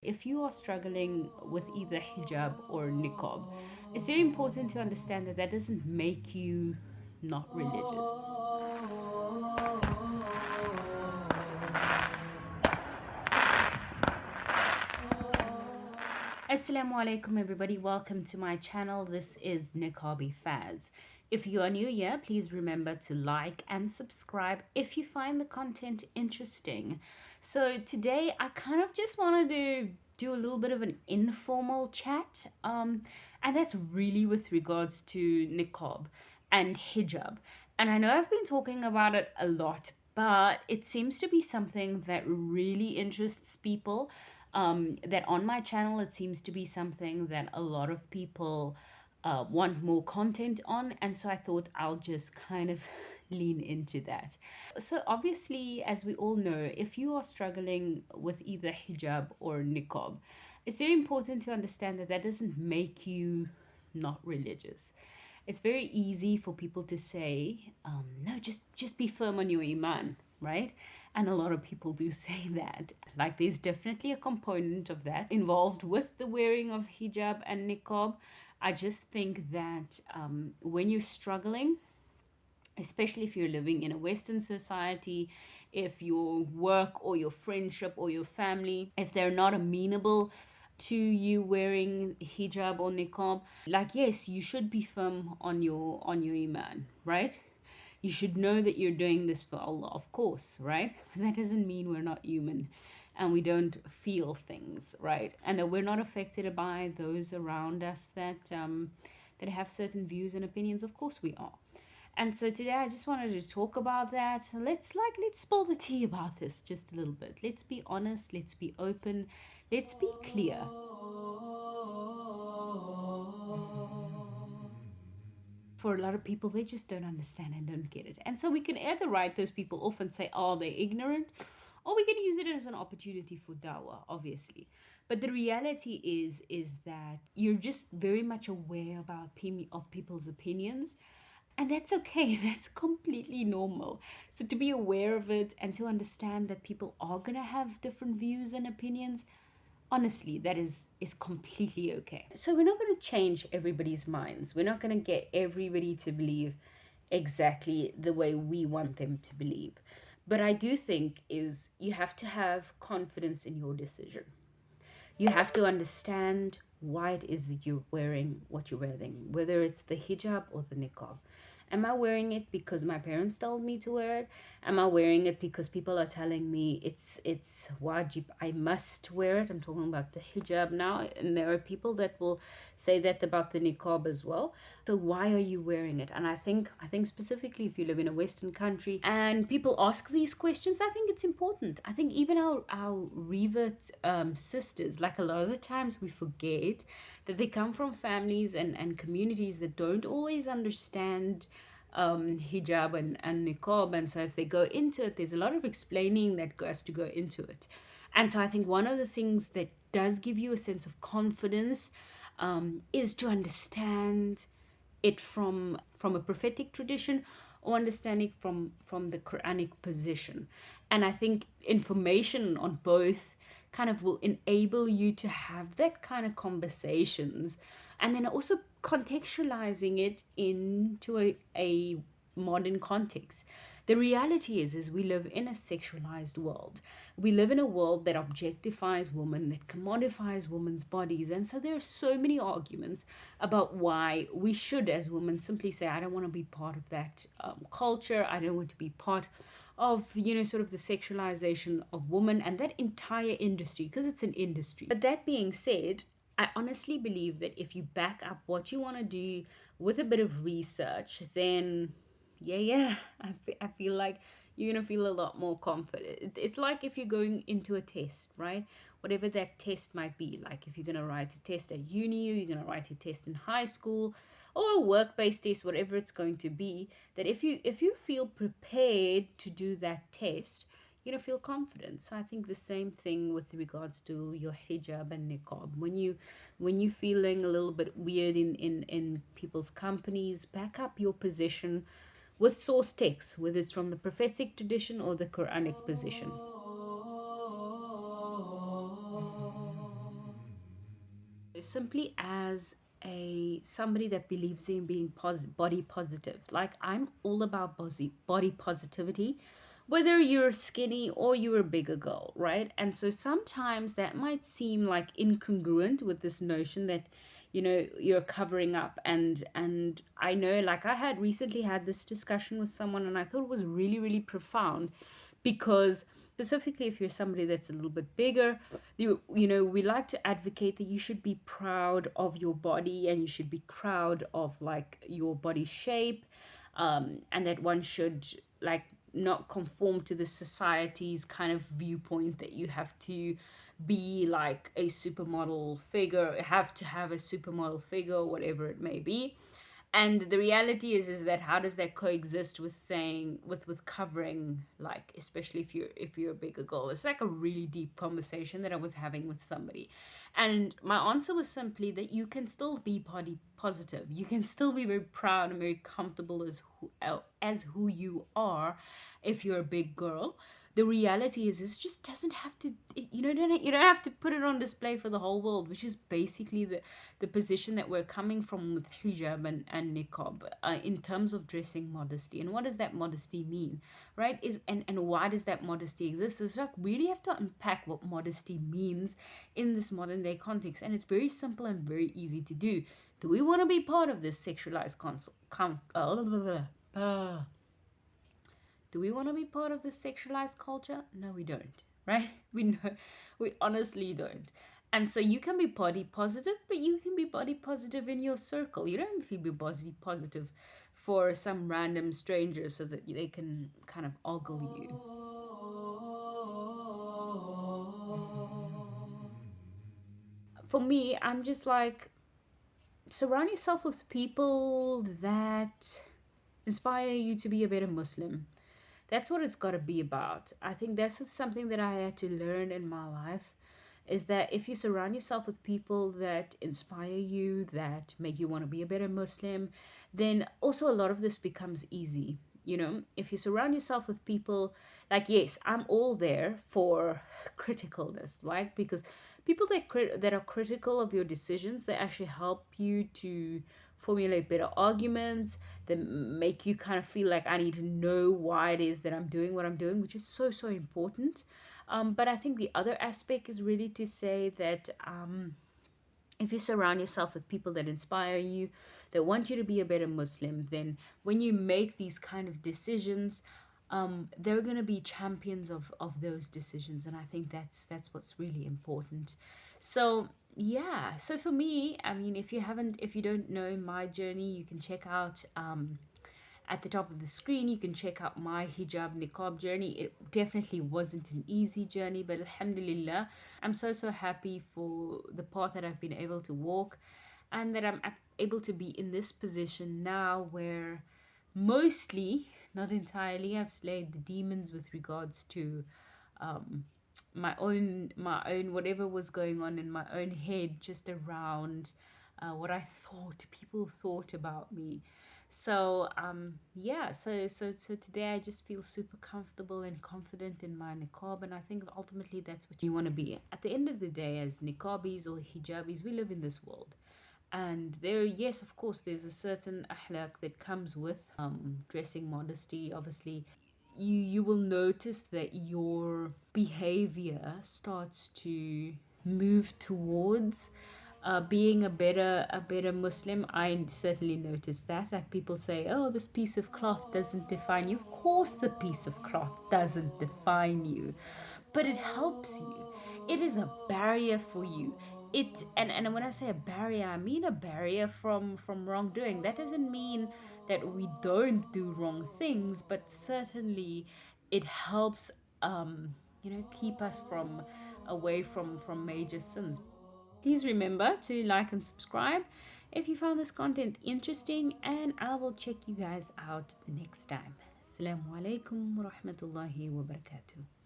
If you are struggling with either hijab or niqab, it's very important to understand that that doesn't make you not religious. Assalamu alaikum everybody, welcome to my channel. This is Niqabi Faz. If you are new here, please remember to like and subscribe if you find the content interesting. So today I kind of just wanted to do a little bit of an informal chat, and that's really with regards to niqab and hijab. And I know I've been talking about it a lot, but it seems to be something that really interests people, that on my channel it seems to be something that a lot of people want more content on, and so I thought I'll just kind of lean into that. So obviously, as we all know, if you are struggling with either hijab or niqab, it's very important to understand that that doesn't make you not religious. It's very easy for people to say, no, just be firm on your iman, right? And a lot of people do say that. Like, there's definitely a component of that involved with the wearing of hijab and niqab. I just think that when you're struggling, especially if you're living in a Western society, if your work or your friendship or your family, if they're not amenable to you wearing hijab or niqab, like, yes, you should be firm on your iman, right? You should know that you're doing this for Allah, of course, right? But that doesn't mean we're not human and we don't feel things, right? And that we're not affected by those around us that have certain views and opinions. Of course we are. And so today I just wanted to talk about that. Let's spill the tea about this just a little bit. Let's be honest, let's be open, let's be clear. For a lot of people, they just don't understand and don't get it. And so we can either write those people off and say, oh, they're ignorant, or we can use it as an opportunity for dawah, obviously. But the reality is that you're just very much aware about of people's opinions, and that's okay. That's completely normal. So to be aware of it and to understand that people are going to have different views and opinions, honestly, that is completely okay. So we're not going to change everybody's minds. We're not going to get everybody to believe exactly the way we want them to believe. But I do think is you have to have confidence in your decision. You have to understand why it is that you're wearing what you're wearing, whether it's the hijab or the niqab. Am I wearing it because my parents told me to wear it? Am I wearing it because people are telling me it's wajib, I must wear it? I'm talking about the hijab now, and there are people that will say that about the niqab as well. So why are you wearing it? And I think specifically if you live in a Western country and people ask these questions, I think it's important. I think even our revert sisters, like, a lot of the times we forget that they come from families and communities that don't always understand hijab and niqab. And so if they go into it, there's a lot of explaining that has to go into it. And so I think one of the things that does give you a sense of confidence is to understand it from a prophetic tradition, or understand it from the Quranic position. And I think information on both kind of will enable you to have that kind of conversations, and then also contextualizing it into a modern context. The reality is we live in a sexualized world. We live in a world that objectifies women, that commodifies women's bodies. And so there are so many arguments about why we should, as women, simply say, I don't want to be part of that culture. I don't want to be part of, sort of the sexualization of women and that entire industry, because it's an industry. But that being said, I honestly believe that if you back up what you want to do with a bit of research, then I feel like you're going to feel a lot more confident. It's like if you're going into a test, right? Whatever that test might be. Like if you're going to write a test at uni, or you're going to write a test in high school, or a work-based test, whatever it's going to be, that if you feel prepared to do that test, you're going to feel confident. So I think the same thing with regards to your hijab and niqab. When you're feeling a little bit weird in people's companies, back up your position with source text, whether it's from the prophetic tradition or the Quranic position. simply as a somebody that believes in being body positive. Like, I'm all about body positivity, whether you're skinny or you're a bigger girl, right? And so sometimes that might seem like incongruent with this notion that, you're covering up. And I know, like, I had recently had this discussion with someone, and I thought it was really, really profound, because specifically if you're somebody that's a little bit bigger, we like to advocate that you should be proud of your body, and you should be proud of, like, your body shape, and that one should, like, not conform to the society's kind of viewpoint that you have to be like a supermodel figure, have to have a supermodel figure, or whatever it may be. And the reality is that how does that coexist with saying, with covering, like, especially if you're a bigger girl? It's like a really deep conversation that I was having with somebody, and my answer was simply that you can still be body positive, you can still be very proud and very comfortable as who you are. If you're a big girl, the reality is it just doesn't have to, you don't have to put it on display for the whole world, which is basically the position that we're coming from with hijab and niqab, in terms of dressing modesty. And what does that modesty mean, right? And why does that modesty exist? So it's like, really have to unpack what modesty means in this modern day context. And it's very simple and very easy to do. Do we want to be part of this sexualized do we want to be part of this sexualized culture? No, we don't, right? We know, we honestly don't. And so you can be body positive, but you can be body positive in your circle. You don't have to be body positive for some random stranger so that they can kind of ogle you. For me, I'm just like, surround yourself with people that inspire you to be a better Muslim. That's what it's got to be about. I think that's something that I had to learn in my life, is that if you surround yourself with people that inspire you, that make you want to be a better Muslim, then also a lot of this becomes easy. If you surround yourself with people, like, yes, I'm all there for criticalness, right? Because people that are critical of your decisions, they actually help you to formulate better arguments, that make you kind of feel like, I need to know why it is that I'm doing what I'm doing, which is so, so important. But I think the other aspect is really to say that, if you surround yourself with people that inspire you, that want you to be a better Muslim, then when you make these kind of decisions, they're going to be champions of those decisions. And I think that's what's really important. So yeah, so for me, I mean, if you don't know my journey, you can check out, at the top of the screen, you can check out my hijab niqab journey. It definitely wasn't an easy journey, but alhamdulillah, I'm so, so happy for the path that I've been able to walk, and that I'm able to be in this position now where mostly, not entirely, I've slayed the demons with regards to, um, my own whatever was going on in my own head, just around, what I thought people thought about me. So yeah, so today I just feel super comfortable and confident in my niqab, and I think ultimately that's what you want to be. At the end of the day, as niqabis or hijabis, we live in this world, and there, yes, of course, there's a certain ahlak that comes with, dressing modesty. Obviously, you will notice that your behavior starts to move towards, being a better Muslim. I certainly noticed that. Like, people say, "Oh, this piece of cloth doesn't define you." Of course, the piece of cloth doesn't define you, but it helps you. It is a barrier for you. And when I say a barrier, I mean a barrier from wrongdoing. That doesn't mean that we don't do wrong things, but certainly it helps, keep us from away from major sins. Please remember to like and subscribe if you found this content interesting, and I will check you guys out next time. Assalamu alaikum wa rahmatullahi wa barakatuh.